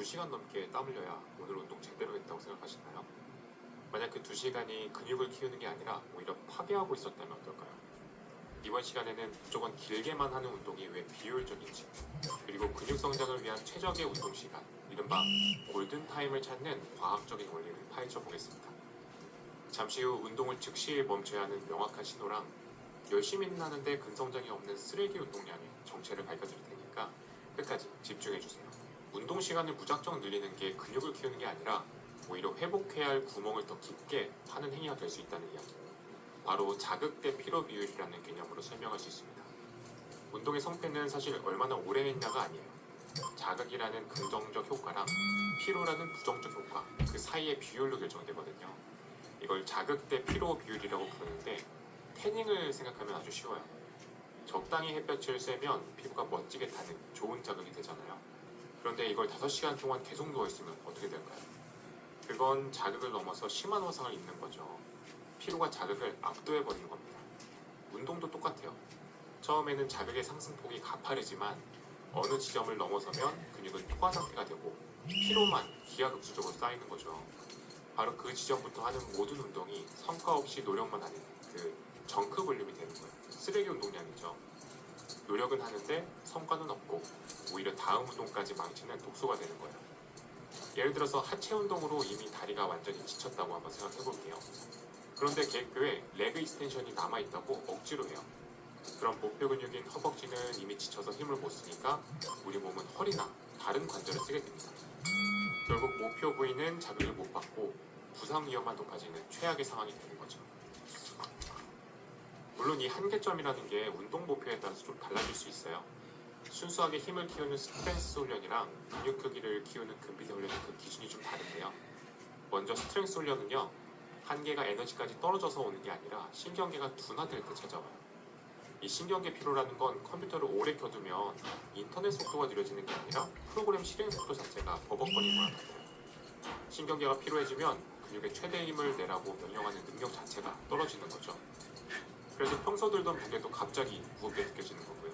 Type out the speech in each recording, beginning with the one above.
2시간 넘게 땀 흘려야 오늘 운동 제대로 했다고 생각하시나요? 만약 그 2시간이 근육을 키우는 게 아니라 오히려 파괴하고 있었다면 어떨까요? 이번 시간에는 무조건 길게만 하는 운동이 왜 비효율적인지, 그리고 근육 성장을 위한 최적의 운동 시간, 이른바 골든타임을 찾는 과학적인 원리를 파헤쳐 보겠습니다. 잠시 후 운동을 즉시 멈춰야 하는 명확한 신호랑 열심히는 하는데 근성장이 없는 쓰레기 운동량의 정체를 밝혀드릴 테니까 끝까지 집중해주세요. 운동 시간을 무작정 늘리는 게 근육을 키우는 게 아니라 오히려 회복해야 할 구멍을 더 깊게 파는 행위가 될 수 있다는 이야기. 바로 자극 대 피로 비율이라는 개념으로 설명할 수 있습니다. 운동의 성패는 사실 얼마나 오래 했냐가 아니에요. 자극이라는 긍정적 효과랑 피로라는 부정적 효과, 그 사이의 비율로 결정되거든요. 이걸 자극 대 피로 비율이라고 부르는데 태닝을 생각하면 아주 쉬워요. 적당히 햇볕을 쐬면 피부가 멋지게 타는 좋은 자극이 되잖아요. 그런데 이걸 5시간 동안 계속 누워있으면 어떻게 될까요? 그건 자극을 넘어서 심한 화상을 입는 거죠. 피로가 자극을 압도해버리는 겁니다. 운동도 똑같아요. 처음에는 자극의 상승폭이 가파르지만 어느 지점을 넘어서면 근육은 포화 상태가 되고 피로만 기하급수적으로 쌓이는 거죠. 바로 그 지점부터 하는 모든 운동이 성과 없이 노력만 하는 그 정크 볼륨이 되는 거예요. 쓰레기 운동량이죠. 노력은 하는데 성과는 없고 오히려 다음 운동까지 망치는 독소가 되는 거예요. 예를 들어서 하체 운동으로 이미 다리가 완전히 지쳤다고 한번 생각해 볼게요. 그런데 계획표에 레그 익스텐션이 남아있다고 억지로 해요. 그럼 목표 근육인 허벅지는 이미 지쳐서 힘을 못 쓰니까 우리 몸은 허리나 다른 관절을 쓰게 됩니다. 결국 목표 부위는 자극을 못 받고 부상 위험만 높아지는 최악의 상황이 되는 거죠. 물론 이 한계점이라는 게 운동 목표에 따라서 좀 달라질 수 있어요. 순수하게 힘을 키우는 스트렝스 훈련이랑 근육 크기를 키우는 근비대 훈련의 그 기준이 좀 다른데요. 먼저 스트렝스 훈련은요, 한계가 에너지까지 떨어져서 오는 게 아니라 신경계가 둔화될 때 찾아와요. 이 신경계 피로라는 건 컴퓨터를 오래 켜두면 인터넷 속도가 느려지는 게 아니라 프로그램 실행 속도 자체가 버벅거리는 거랑 같아요. 신경계가 피로해지면 근육의 최대 힘을 내라고 명령하는 능력 자체가 떨어지는 거죠. 그래서 평소 들던 무게도 갑자기 무겁게 느껴지는 거고요.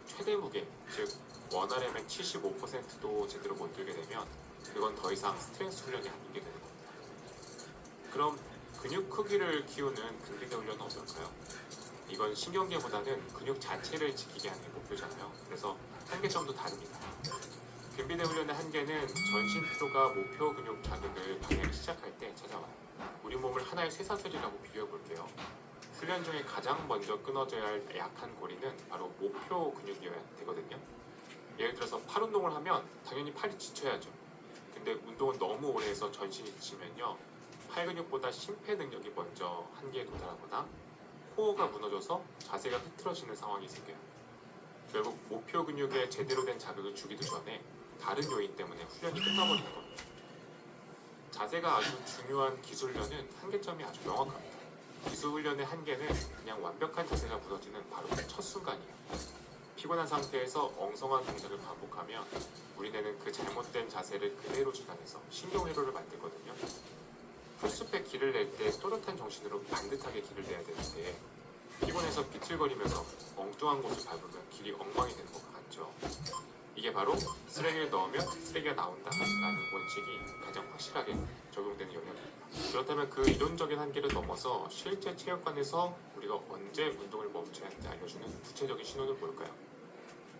최대 무게, 즉 원RM의 75%도 제대로 못 들게 되면 그건 더 이상 스트렝스 훈련이 아닌 게 되는 겁니다. 그럼 근육 크기를 키우는 근비대 훈련은 어떨까요? 이건 신경계보다는 근육 자체를 지키게 하는 게 목표잖아요. 그래서 한계점도 다릅니다. 근비대 훈련의 한계는 전신 피로가 목표 근육 자극을 방해하기 시작할 때 찾아와요. 우리 몸을 하나의 쇠사슬이라고 비교해 볼게요. 훈련 중에 가장 먼저 끊어져야 할 약한 고리는 바로 목표 근육이어야 되거든요. 예를 들어서 팔 운동을 하면 당연히 팔이 지쳐야죠. 근데 운동을 너무 오래 해서 전신이 지치면요, 팔 근육보다 심폐 능력이 먼저 한계에 도달하거나 코어가 무너져서 자세가 흐트러지는 상황이 생겨요. 결국 목표 근육에 제대로 된 자극을 주기도 전에 다른 요인 때문에 훈련이 끝나버리는 겁니다. 자세가 아주 중요한 기술 훈련은 한계점이 아주 명확합니다. 기술 훈련의 한계는 그냥 완벽한 자세가 무너지는 바로 그 첫 순간이에요. 피곤한 상태에서 엉성한 동작을 반복하면 우리 뇌는 그 잘못된 자세를 그대로 저장해서 신경회로를 만들거든요. 풀숲에 길을 낼 때 또렷한 정신으로 반듯하게 길을 내야 되는데 피곤해서 비틀거리면서 엉뚱한 곳을 밟으면 길이 엉망이 되는 것과 같죠. 이게 바로 쓰레기를 넣으면 쓰레기가 나온다 라는 원칙이 가장 확실하게 적용되는 영역입니다. 그렇다면 그 이론적인 한계를 넘어서 실제 체육관에서 우리가 언제 운동을 멈춰야 하는지 알려주는 구체적인 신호는 뭘까요?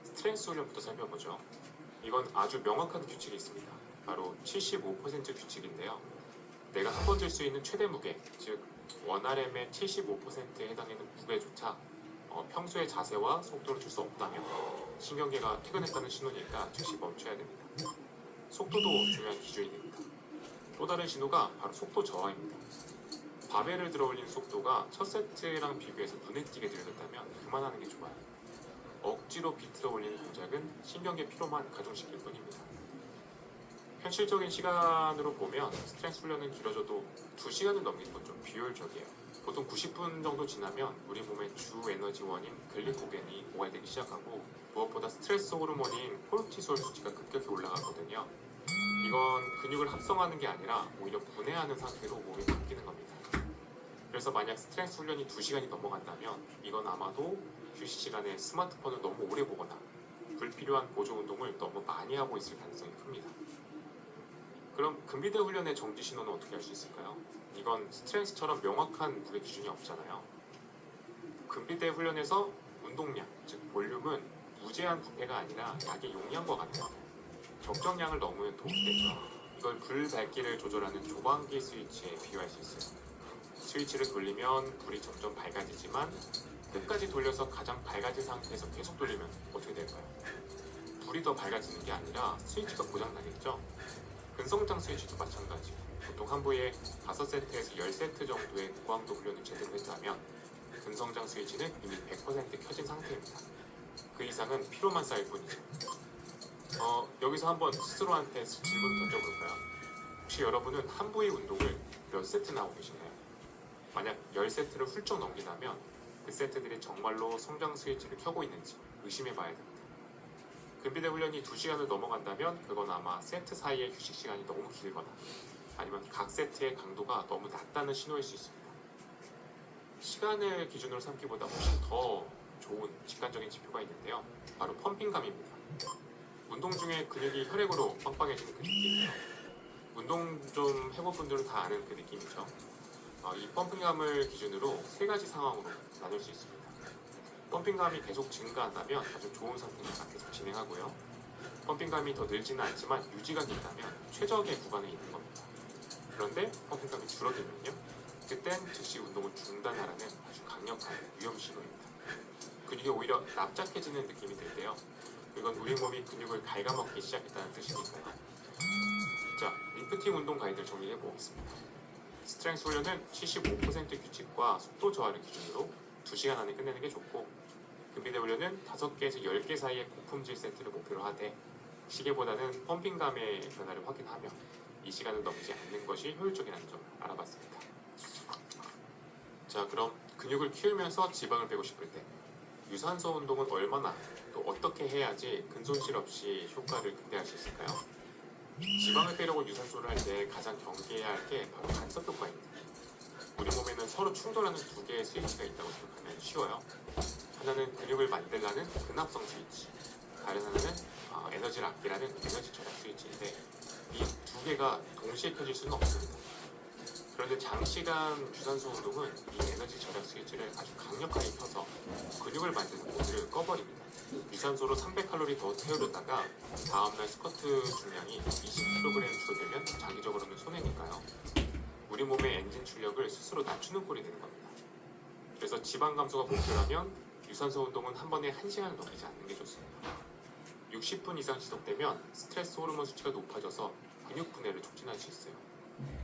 스트렝스 훈련부터 살펴보죠. 이건 아주 명확한 규칙이 있습니다. 바로 75% 규칙인데요. 내가 한 번 들 수 있는 최대 무게, 즉 원RM의 75%에 해당하는 무게조차 평소의 자세와 속도를 줄 수 없다면 신경계가 퇴근했다는 신호니까 즉시 멈춰야 됩니다. 속도도 중요한 기준이 됩니다. 또 다른 신호가 바로 속도 저하입니다. 바벨을 들어 올리는 속도가 첫 세트랑 비교해서 눈에 띄게 느려졌다면 그만하는 게 좋아요. 억지로 비틀어 올리는 동작은 신경계 피로만 가중시킬 뿐입니다. 현실적인 시간으로 보면 스트렝스 훈련은 길어져도 2시간을 넘기는 건 좀 비효율적이에요. 보통 90분 정도 지나면 우리 몸의 주 에너지원인 글리코겐이 고갈되기 시작하고 무엇보다 스트레스 호르몬인 코르티솔 수치가 급격히 올라가거든요. 이건 근육을 합성하는 게 아니라 오히려 분해하는 상태로 몸이 바뀌는 겁니다. 그래서 만약 스트렝스 훈련이 2시간이 넘어간다면 이건 아마도 휴식 시간에 스마트폰을 너무 오래 보거나 불필요한 보조 운동을 너무 많이 하고 있을 가능성이 큽니다. 그럼 근비대 훈련의 정지 신호는 어떻게 할 수 있을까요? 이건 스트렝스처럼 명확한 무게 기준이 없잖아요. 근비대 훈련에서 운동량, 즉 볼륨은 무제한 부패가 아니라 약의 용량과 같아요. 적정량을 넘으면 도움되죠. 이걸 불 밝기를 조절하는 조광기 스위치에 비유할 수 있어요. 스위치를 돌리면 불이 점점 밝아지지만 끝까지 돌려서 가장 밝아진 상태에서 계속 돌리면 어떻게 될까요? 불이 더 밝아지는 게 아니라 스위치가 고장나겠죠? 근성장 스위치도 마찬가지. 보통 한 부에 5세트에서 10세트 정도의 고강도 훈련을 제대로 했다면 근성장 스위치는 이미 100% 켜진 상태입니다. 그 이상은 피로만 쌓일 뿐이죠. 여기서 한번 스스로한테 질문 던져볼까요? 혹시 여러분은 한 부의 운동을 몇 세트나 하고 계시나요? 만약 10세트를 훌쩍 넘긴다면 그 세트들이 정말로 성장 스위치를 켜고 있는지 의심해 봐야 됩니다. 근비대 훈련이 2시간을 넘어간다면 그건 아마 세트 사이의 휴식 시간이 너무 길거나 아니면 각 세트의 강도가 너무 낮다는 신호일 수 있습니다. 시간을 기준으로 삼기보다 훨씬 더 좋은 직관적인 지표가 있는데요. 바로 펌핑감입니다. 운동 중에 근육이 혈액으로 빵빵해지는 그 느낌이에요. 운동 좀 해본 분들은 다 아는 그 느낌이죠. 이 펌핑감을 기준으로 3가지 상황으로 나눌 수 있습니다. 펌핑감이 계속 증가한다면 아주 좋은 상태니까 계속 진행하고요. 펌핑감이 더 늘지는 않지만 유지가 된다면 최적의 구간에 있는 겁니다. 그런데 펌핑감이 줄어들면요, 그땐 즉시 운동을 중단하라는 아주 강력한 위험 신호입니다. 근육이 오히려 납작해지는 느낌이 들 때요, 이건 우리 몸이 근육을 갉아먹기 시작했다는 뜻이니까요. 자, 리프팅 운동 가이드를 정리해 보겠습니다. 스트렝스 훈련은 75% 규칙과 속도 저하를 기준으로 2시간 안에 끝내는 게 좋고, 근비대 훈련은 5개에서 10개 사이의 고품질 세트를 목표로 하되 시계보다는 펌핑감의 변화를 확인하며 이 시간을 넘지 않는 것이 효율적이라는 점을 알아봤습니다. 자, 그럼 근육을 키우면서 지방을 빼고 싶을 때 유산소 운동은 얼마나 또 어떻게 해야지 근손실 없이 효과를 극대화할 수 있을까요? 지방을 빼려고 유산소를 할 때 가장 경계해야 할 게 바로 간섭 효과입니다. 우리 몸에는 서로 충돌하는 2개의 스위치가 있다고 생각하면 쉬워요. 하나는 근육을 만들라는 근합성 스위치, 다른 하나는 에너지를 아끼라는 에너지 절약 스위치인데 이 2개가 동시에 켜질 수는 없습니다. 그런데 장시간 유산소 운동은 이 에너지 절약 스위치를 아주 강력하게 켜서 근육을 만드는 모드를 꺼버립니다. 유산소로 300칼로리 더 태우려다가 다음날 스쿼트 중량이 20kg 줄어들면 장기적으로는 손해니까요. 우리 몸의 엔진 출력을 스스로 낮추는 꼴이 되는 겁니다. 그래서 지방 감소가 목표라면 유산소 운동은 한 번에 1시간을 넘기지 않는 게 좋습니다. 60분 이상 지속되면 스트레스 호르몬 수치가 높아져서 근육 분해를 촉진할 수 있어요.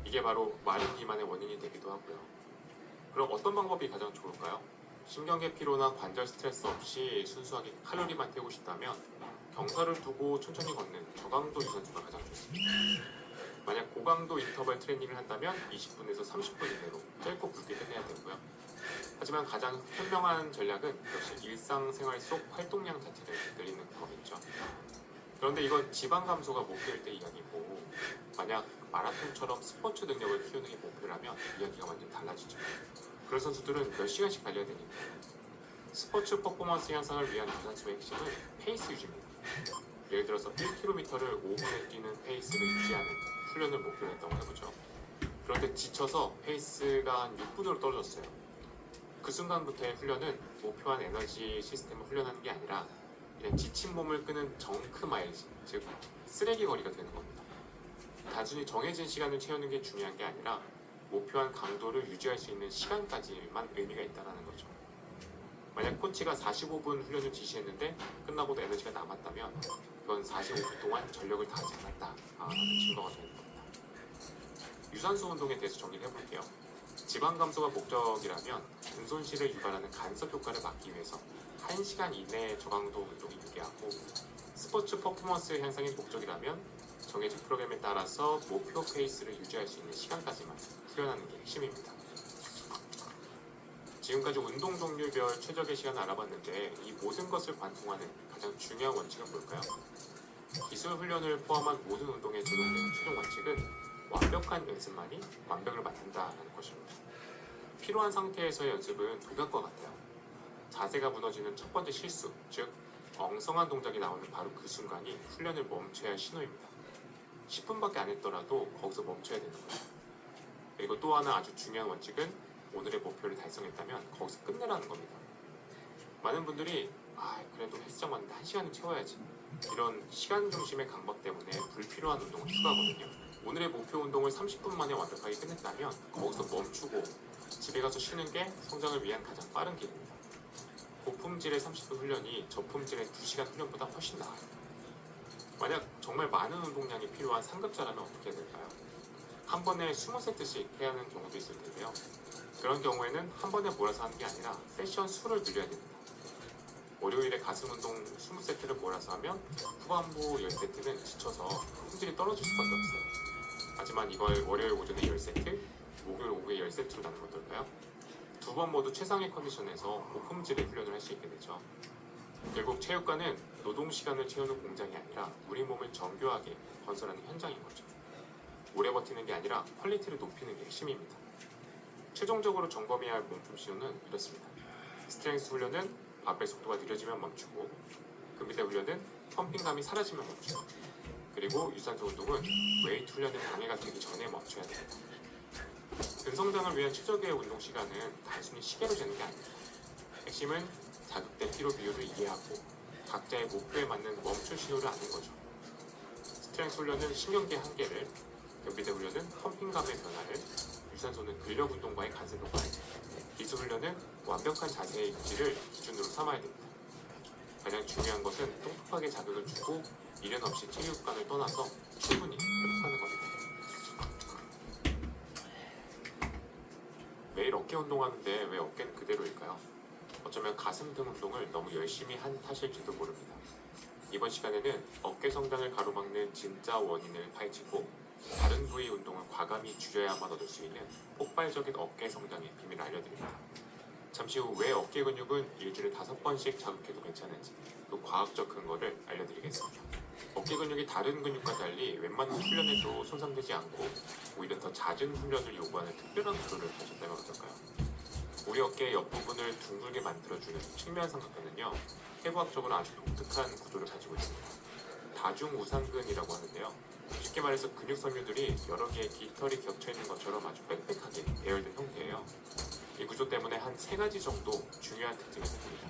이게 바로 마른 비만의 원인이 되기도 하고요. 그럼 어떤 방법이 가장 좋을까요? 신경계 피로나 관절 스트레스 없이 순수하게 칼로리만 태우고 싶다면 경사를 두고 천천히 걷는 저강도 유산소가 가장 좋습니다. 만약 고강도 인터벌 트레이닝을 한다면 20분에서 30분 이내로 짧고 굵게 끝내야 되고요. 하지만 가장 현명한 전략은 역시 일상생활 속 활동량 자체를 늘리는 거겠죠. 그런데 이건 지방 감소가 목표일 때 이야기고, 만약 마라톤처럼 스포츠 능력을 키우는 게 목표라면 이야기가 완전히 달라지죠. 그런 선수들은 몇 시간씩 달려야 되니까. 스포츠 퍼포먼스 향상을 위한 유산소의 핵심은 페이스 유지입니다. 예를 들어서 1km를 5분에 뛰는 페이스를 유지하는 훈련을 목표로 했다고 해보죠. 그런데 지쳐서 페이스가 한 6분으로 떨어졌어요. 그 순간부터의 훈련은 목표한 에너지 시스템을 훈련하는 게 아니라 그냥 지친 몸을 끄는 정크 마일즈, 즉 쓰레기 거리가 되는 겁니다. 단순히 정해진 시간을 채우는 게 중요한 게 아니라 목표한 강도를 유지할 수 있는 시간까지만 의미가 있다는 거죠. 만약 코치가 45분 훈련을 지시했는데 끝나고도 에너지가 남았다면 그건 45분 동안 전력을 다하지 않았다 라는 증거가 되는 겁니다. 유산소 운동에 대해서 정리를 해볼게요. 지방 감소가 목적이라면 근손실을 유발하는 간섭 효과를 막기 위해서 1시간 이내의 저강도 운동이 유리하고, 스포츠 퍼포먼스 향상이 목적이라면 정해진 프로그램에 따라서 목표 페이스를 유지할 수 있는 시간까지만 훈련하는 게 핵심입니다. 지금까지 운동 종류별 최적의 시간을 알아봤는데 이 모든 것을 관통하는 가장 중요한 원칙은 뭘까요? 기술 훈련을 포함한 모든 운동에 적용되는 최종 원칙은 완벽한 연습만이 완벽을 만든다는 것입니다. 필요한 상태에서의 연습은 독약과 같아요. 자세가 무너지는 첫 번째 실수, 즉 엉성한 동작이 나오는 바로 그 순간이 훈련을 멈춰야 할 신호입니다. 10분밖에 안 했더라도 거기서 멈춰야 되는 거예요. 그리고 또 하나 아주 중요한 원칙은 오늘의 목표를 달성했다면 거기서 끝내라는 겁니다. 많은 분들이 그래도 헬스장 왔는데 1시간은 채워야지, 이런 시간 중심의 강박 때문에 불필요한 운동을 추가하거든요. 오늘의 목표 운동을 30분 만에 완벽하게 끝냈다면 거기서 멈추고 집에 가서 쉬는 게 성장을 위한 가장 빠른 길입니다. 고품질의 30분 훈련이 저품질의 2시간 훈련보다 훨씬 나아요. 만약 정말 많은 운동량이 필요한 상급자라면 어떻게 해야 될까요? 한 번에 20세트씩 해야 하는 경우도 있을 텐데요. 그런 경우에는 한 번에 몰아서 하는 게 아니라 세션 수를 늘려야 됩니다. 월요일에 가슴 운동 20세트를 몰아서 하면 후반부 10세트는 지쳐서 품질이 떨어질 수밖에 없어요. 하지만 이걸 월요일 오전에 10세트, 목요일 오후에 10세트로 나누면 어떨까요? 두 번 모두 최상의 컨디션에서 고품질의 훈련을 할 수 있게 되죠. 결국 체육관은 노동시간을 채우는 공장이 아니라 우리 몸을 정교하게 건설하는 현장인 거죠. 오래 버티는 게 아니라 퀄리티를 높이는 게 핵심입니다. 최종적으로 점검해야 할 몸품 시호는 이렇습니다. 스트렝스 훈련은 바벨 속도가 느려지면 멈추고, 근비대 훈련은 펌핑감이 사라지면 멈추고, 그리고 유산소 운동은 웨이트 훈련의 방해가 되기 전에 멈춰야 됩니다. 근성장을 위한 최적의 운동 시간은 단순히 시계로 재는 게 아닙니다. 핵심은 자극대 피로 비율을 이해하고 각자의 목표에 맞는 멈춤 신호를 아는 거죠. 스트렝스 훈련은 신경계 한계를, 근비대 훈련은 펌핑감의 변화를, 유산소는 근력 운동과의 간섭 효과를, 기술 훈련은 완벽한 자세의 유지를 기준으로 삼아야 됩니다. 가장 중요한 것은 똑똑하게 자극을 주고 미련 없이 체육관을 떠나서 충분히 회복하는 겁니다. 매일 어깨 운동하는데 왜 어깨는 그대로일까요? 어쩌면 가슴 등 운동을 너무 열심히 한 탓일지도 모릅니다. 이번 시간에는 어깨 성장을 가로막는 진짜 원인을 파헤치고 다른 부위 운동을 과감히 줄여야만 얻을 수 있는 폭발적인 어깨 성장의 비밀을 알려드립니다. 잠시 후 왜 어깨 근육은 일주일에 5번씩 자극해도 괜찮은지 그 과학적 근거를 알려드리겠습니다. 어깨 근육이 다른 근육과 달리 웬만한 훈련에도 손상되지 않고 오히려 더 잦은 훈련을 요구하는 특별한 구조를 가졌다면 어떨까요? 우리 어깨의 옆부분을 둥글게 만들어주는 측면 삼각근은요, 해부학적으로 아주 독특한 구조를 가지고 있습니다. 다중우상근이라고 하는데요. 쉽게 말해서 근육 섬유들이 여러 개의 깃털이 겹쳐있는 것처럼 아주 빽빽하게 배열된 형태예요. 이 구조 때문에 한 3가지 정도 중요한 특징이 생깁니다.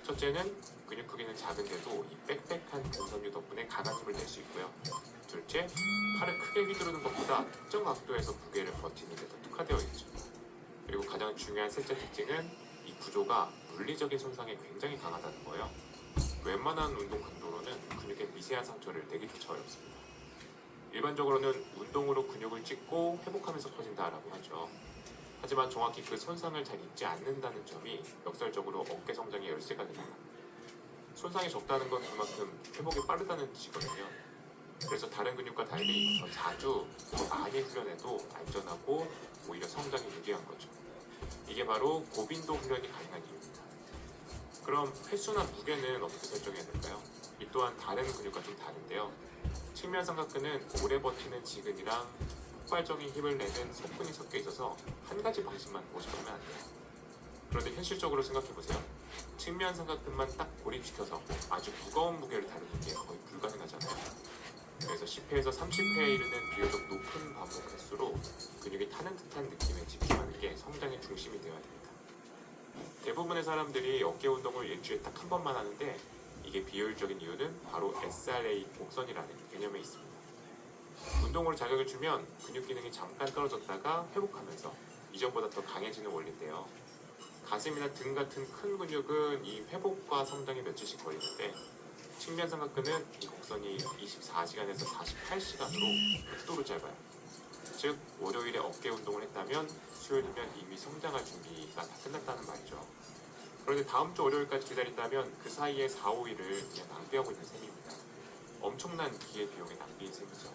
첫째는 근육 크기는 작은데도 이 빽빽한 근섬유 덕분에 강한 힘을 낼 수 있고요. 둘째, 팔을 크게 휘두르는 것보다 특정 각도에서 무게를 버티는 데 더 특화되어 있죠. 그리고 가장 중요한 셋째 특징은 이 구조가 물리적인 손상에 굉장히 강하다는 거예요. 웬만한 운동 강도로는 근육에 미세한 상처를 내기조차 어렵습니다. 일반적으로는 운동으로 근육을 찢고 회복하면서 커진다라고 하죠. 하지만 정확히 그 손상을 잘 입지 않는다는 점이 역설적으로 어깨 성장의 열쇠가 됩니다. 손상이 적다는 건 그만큼 회복이 빠르다는 뜻이거든요. 그래서 다른 근육과 달리 더 자주, 더 많이 훈련해도 안전하고 오히려 성장이 유리한 거죠. 이게 바로 고빈도 훈련이 가능한 이유입니다. 그럼 횟수나 무게는 어떻게 설정해야 될까요? 이 또한 다른 근육과 좀 다른데요. 측면 삼각근은 오래 버티는 지근이랑 폭발적인 힘을 내는 속근이 섞여 있어서 한 가지 방식만 고집하면 안 돼요. 그런데 현실적으로 생각해보세요. 측면 삼각근만 딱 고립시켜서 아주 무거운 무게를 다루는 게 거의 불가능하잖아요. 그래서 10회에서 30회에 이르는 비교적 높은 반복 횟수로 근육이 타는 듯한 느낌에 집중하는 게 성장의 중심이 되어야 됩니다. 대부분의 사람들이 어깨 운동을 일주일에 딱 한 번만 하는데 이게 비효율적인 이유는 바로 SRA 곡선이라는 개념에 있습니다. 운동으로 자극을 주면 근육 기능이 잠깐 떨어졌다가 회복하면서 이전보다 더 강해지는 원리인데요. 가슴이나 등 같은 큰 근육은 이 회복과 성장에 며칠씩 걸리는데 측면 삼각근은 이 곡선이 24시간에서 48시간으로 극도로 짧아요. 즉 월요일에 어깨 운동을 했다면 수요일이면 이미 성장할 준비가 다 끝났다는 말이죠. 그런데 다음 주 월요일까지 기다린다면 그 사이에 4, 5일을 그냥 낭비하고 있는 셈입니다. 엄청난 기회 비용의 낭비인 셈이죠.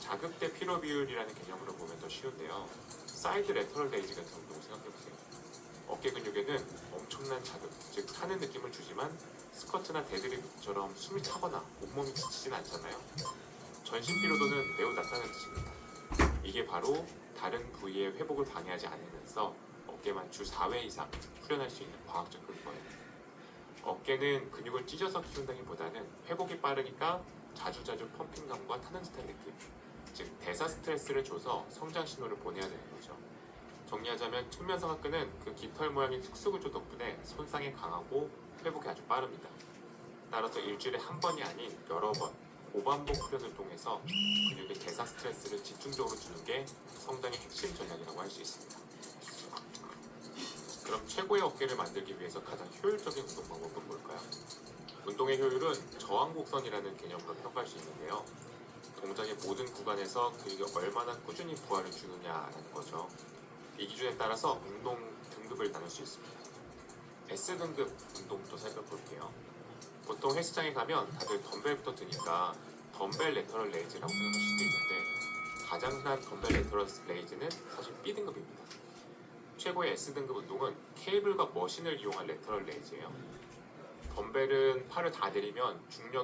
자극대 피로 비율이라는 개념으로 보면 더 쉬운데요. 사이드 레터럴 레이즈 같은 운동을 생각해보세요. 어깨 근육에는 엄청난 자극, 즉 타는 느낌을 주지만 스쿼트나 데드리프트처럼 숨이 차거나 온몸이 지치진 않잖아요. 전신 피로도는 매우 낮다는 뜻입니다. 이게 바로 다른 부위의 회복을 방해하지 않으면서 어깨만 주 4회 이상 훈련할 수 있는 과학적 근거예요. 어깨는 근육을 찢어서 키운다기보다는 회복이 빠르니까 자주자주 펌핑감과 타는 듯한 느낌, 즉 대사 스트레스를 줘서 성장 신호를 보내야 되는 거죠. 정리하자면 측면성악근은 그 깃털 모양의 특수구조 덕분에 손상이 강하고 회복이 아주 빠릅니다. 따라서 일주일에 한 번이 아닌 여러 번 고반복 훈련을 통해서 근육의 대사 스트레스를 집중적으로 주는 게 성장의 핵심 전략이라고 할 수 있습니다. 그럼 최고의 어깨를 만들기 위해서 가장 효율적인 운동 방법은 뭘까요? 운동의 효율은 저항 곡선이라는 개념으로 평가할 수 있는데요. 동작의 모든 구간에서 근육이 얼마나 꾸준히 부하를 주느냐라는 거죠. 이 기준에 따라서 운동 등급을 나눌 수 있습니다. S등급 운동부터 살펴볼게요. 보통 헬스장에 가면 다들 덤벨부터 드니까 덤벨 레터럴 레이즈라고 생각할 수도 있는데 가장 흔한 덤벨 레터럴 레이즈는 사실 B등급입니다. 최고의 S등급 운동은 케이블과 머신을 이용한 레터럴 레이즈예요. 덤벨은 팔을 다 내리면 중력